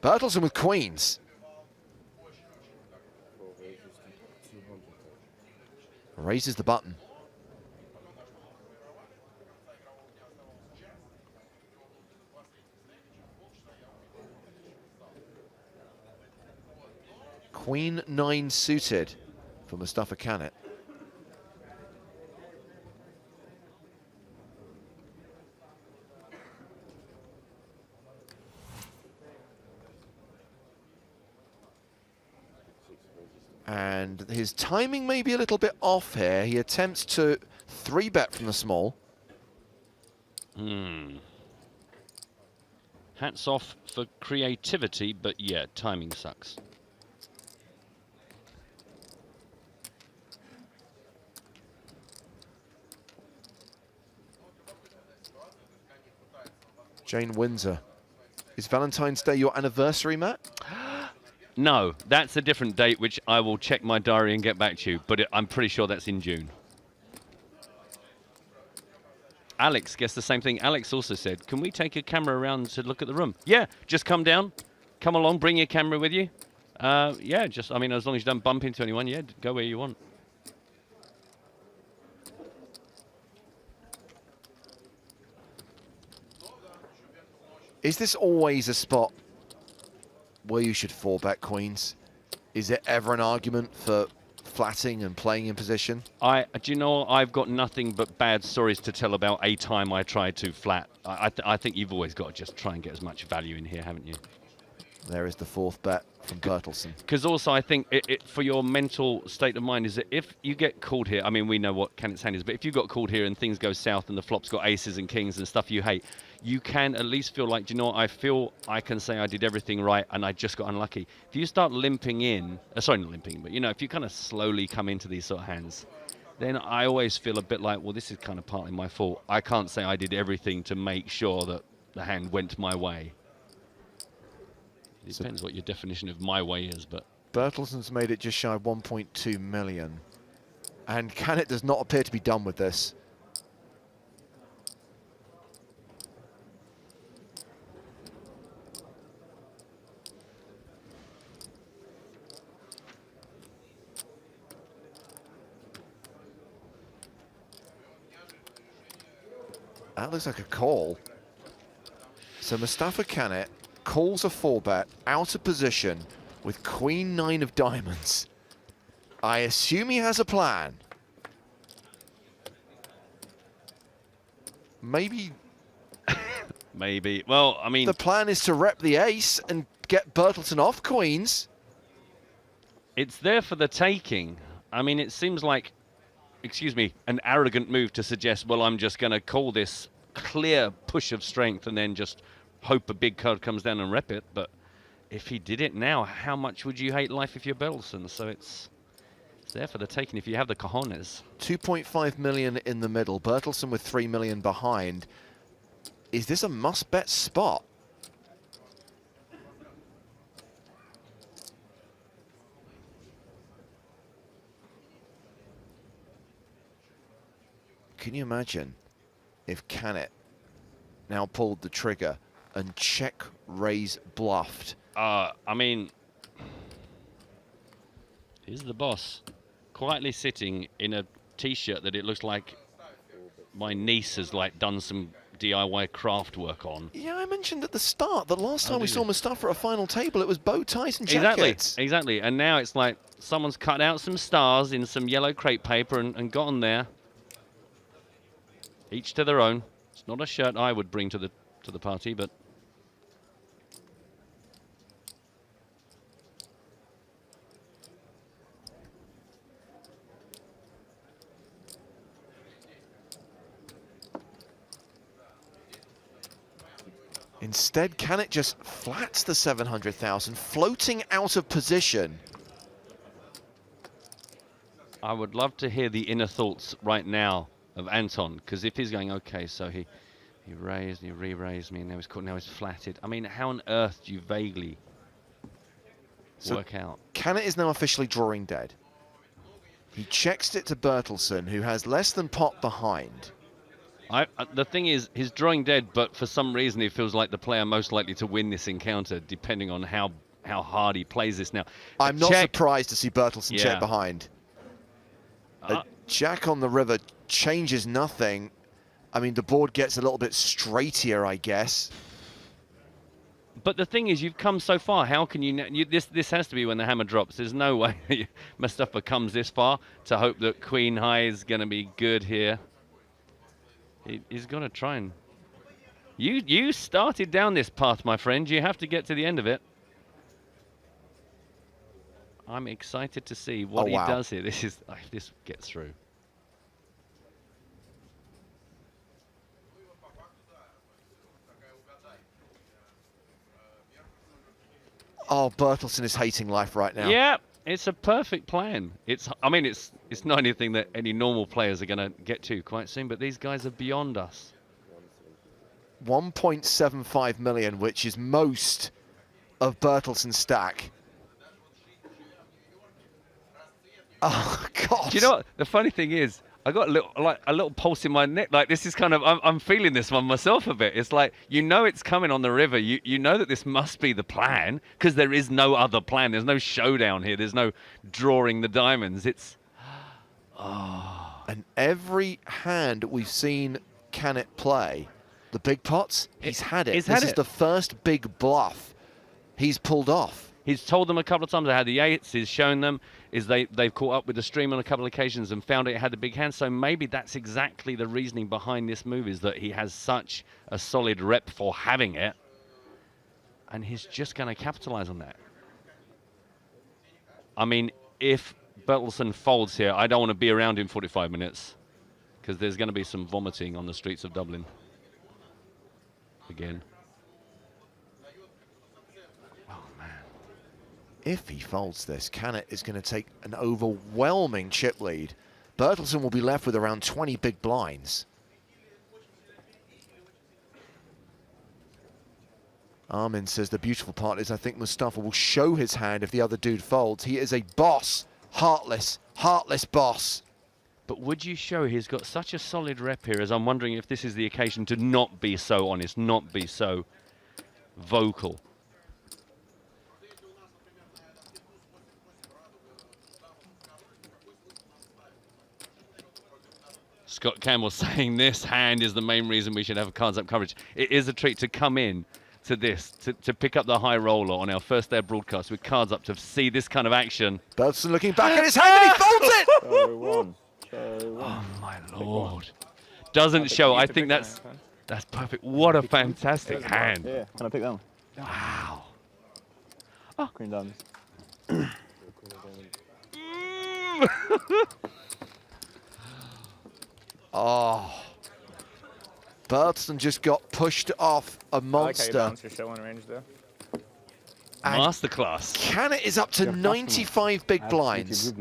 Bertelsen with queens. Raises the button. Queen 9 suited for Mustapha Kanit. And his timing may be a little bit off here. He attempts to 3-bet from the small. Hats off for creativity, but yeah, timing sucks. Jane Windsor. Is Valentine's Day your anniversary, Matt? No, that's a different date, which I will check my diary and get back to you, but I'm pretty sure that's in June. Alex guessed the same thing. Alex also said, can we take a camera around to look at the room? Yeah, just come down, come along, bring your camera with you. Yeah, just, I mean, as long as you don't bump into anyone, yeah, go where you want. Is this always a spot where you should 4-bet queens? Is there ever an argument for flatting and playing in position? Do you know, I've got nothing but bad stories to tell about a time I tried to flat. I think you've always got to just try and get as much value in here, haven't you? There is the 4th bet from Bertelsen. Because also I think for your mental state of mind is that if you get called here, I mean, we know what Kanit's hand is, but if you got called here and things go south and the flop's got aces and kings and stuff you hate, you can at least feel like, do you know what, I feel I can say I did everything right and I just got unlucky. If you start limping in, sorry, not limping, but you know, if you kind of slowly come into these sort of hands, then I always feel a bit like, well, this is kind of partly my fault. I can't say I did everything to make sure that the hand went my way. It depends what your definition of my way is, but... Bertelsen's made it just shy of 1.2 million. And Kanit does not appear to be done with this. That looks like a call. So Mustapha Kanit calls a 4-bet out of position with Queen 9 of diamonds. I assume he has a plan. Maybe. Maybe. Well, I mean, the plan is to rep the ace and get Bertelsen off queens. It's there for the taking. I mean, it seems like, excuse me, an arrogant move to suggest, well, I'm just going to call this clear push of strength and then just hope a big card comes down and rep it. But if he did it now, how much would you hate life if you're Bertelsen? So it's there for the taking if you have the cojones. 2.5 million in the middle. Bertelsen with 3 million behind. Is this a must-bet spot? Can you imagine if Kanit now pulled the trigger and check raise bluffed? I mean, here's the boss, quietly sitting in a t-shirt that it looks like my niece has like done some DIY craft work on. Yeah, I mentioned at the start that last time we saw Mustapha at a final table, it was bow ties and jackets. Exactly. And now it's like someone's cut out some stars in some yellow crepe paper and got on there. Each to their own. It's not a shirt I would bring to the party, but instead, Kanit just flats the 700,000, floating out of position. I would love to hear the inner thoughts right now of Anton, because if he's going, okay, so he raised, he re-raised me, and now he's caught, now he's flatted. I mean, how on earth do you vaguely work out? Kanit is now officially drawing dead. He checks it to Bertelsen, who has less than pot behind. The thing is, he's drawing dead, but for some reason he feels like the player most likely to win this encounter, depending on how hard he plays this now. I'm not surprised to see Bertelsen check behind. A jack on the river changes nothing. I mean, the board gets a little bit straighter, I guess. But the thing is, you've come so far. How can you? This has to be when the hammer drops. There's no way Mustapha comes this far to hope that Queen High is going to be good here. He's got to try and... You started down this path, my friend. You have to get to the end of it. I'm excited to see what he does here. This is if this gets through. Oh, Bertelsen is hating life right now. Yeah, it's a perfect plan. I mean, it's not anything that any normal players are going to get to quite soon, but these guys are beyond us. 1.75 million, which is most of Bertelsen's stack. Oh, God. Do you know what? The funny thing is, I got a little pulse in my neck. Like, this is kind of, I'm feeling this one myself a bit. It's like, you know it's coming on the river. You know that this must be the plan, because there is no other plan. There's no showdown here. There's no drawing the diamonds. It's... Oh. And every hand we've seen Kanit play, the big pots, he's had it. This is the first big bluff he's pulled off. He's told them a couple of times. They had the eights. He's shown them. They've caught up with the stream on a couple of occasions and found it had the big hand. So maybe that's exactly the reasoning behind this move, is that he has such a solid rep for having it, and he's just going to capitalize on that. I mean, if Bertelsen folds here, I don't want to be around in 45 minutes, because there's going to be some vomiting on the streets of Dublin again. If he folds this, Kanit is going to take an overwhelming chip lead. Bertelsen will be left with around 20 big blinds. Armin says the beautiful part is I think Mustapha will show his hand if the other dude folds. He is a boss, heartless boss. But would you show he's got such a solid rep here, as I'm wondering if this is the occasion to not be so honest, not be so vocal. Scott Campbell saying this hand is the main reason we should have a cards up coverage. It is a treat to come in to this, to pick up the high roller on our first day of broadcast with cards up, to see this kind of action. Bertelsen looking back at his hand and he folds it! Oh my Lord. Doesn't show. I think that's perfect. What a fantastic hand. Yeah, can I pick that one? Wow. Oh. Queen diamonds. Oh, Bertelsen just got pushed off a monster. I like how you show on range there. Masterclass. Kanit is up to 95 big blinds.